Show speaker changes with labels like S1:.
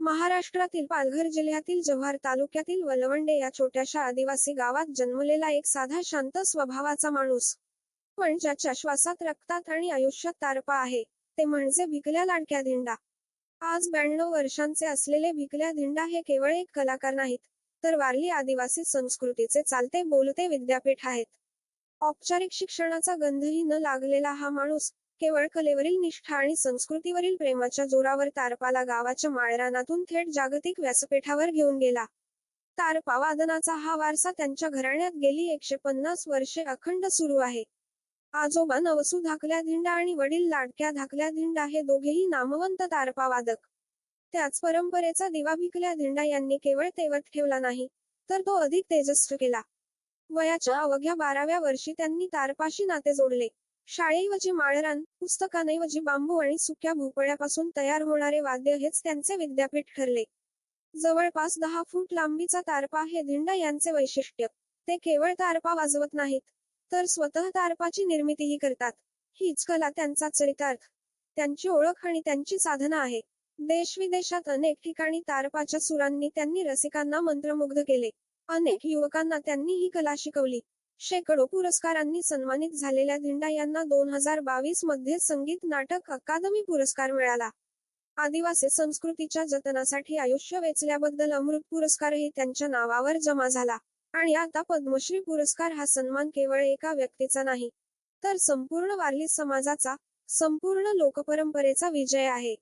S1: महाराष्ट्रातील पालघर जिल्ह्यातील जव्हार तालुक्यातील वलवंडे या छोट्याशा आदिवासी गावात जन्मलेला एक साधा शांत स्वभावाचा माणूस, पण ज्याच्या श्वासात, रक्तात आणि आयुष्यात तारपा आहे, ते म्हणजे भिकल्या लाडक्या धिंडा. आज 92 वर्षांचे असलेले भिकल्या धिंडा हे केवळ एक कलाकार नाहीत, तर वारली आदिवासी संस्कृतीचे चालते बोलते विद्यापीठ आहेत. औपचारिक शिक्षणाचा गंधही न लागलेला हा माणूस केवळ कलेवरील निष्ठा आणि संस्कृतीवरील प्रेमाच्या जोरावर तारपाला गावाच्या माळरानातून थेट जागतिक व्यासपीठावर घेऊन गेला. तारपा वादनाचा हा वारसा त्यांच्या घराण्यात गेली 150 वर्षे अखंड सुरू आहे. आजोबा नवसू धाकल्या धिंडा आणि वडील लाडक्या धाकल्या धिंडा हे दोघेही नामवंत तारपा वादक. त्याच परंपरेचा दिवा भिकल्या धिंडा यांनी केवळ तेवत ठेवला नाही, तर तो अधिक तेजस्वी केला. वयाच्या अवघ्या 12व्या वर्षी त्यांनी तारपाशी नाते जोडले. शाळेऐवजी माळरान, पुस्तकांऐवजी बांबू आणि सुक्या भोपळ्यापासून तयार होणारे वाद्य हेच त्यांचे विद्यापीठ ठरले. जवळपास 10 फूट लांबीचा तारपा हे धिंडा यांचे वैशिष्ट्य. ते केवळ तारपा वाजवत नाहीत, तर स्वतः तारपाची निर्मितीही करतात. हीच कला त्यांचा चरितार्थ, त्यांची ओळख आणि त्यांची साधना आहे. देशविदेशात अनेक ठिकाणी तारपाच्या सुरांनी त्यांनी रसिकांना मंत्रमुग्ध केले. अनेक युवकांना त्यांनी ही कला शिकवली. शेकडो पुरस्कारांनी सन्मानित झालेल्या धिंडा यांना 2022 मध्ये संगीत नाटक अकादमी पुरस्कार मिळाला. आदिवासी संस्कृतीच्या जतनासाठी आयुष्य वेचल्याबद्दल अमृत पुरस्कारही त्यांच्या नावावर जमा झाला. आणि आता पद्मश्री पुरस्कार हा सन्मान केवळ एका व्यक्तीचा नाही, तर संपूर्ण वारली समाजाचा, संपूर्ण लोकपरंपरेचा विजय आहे.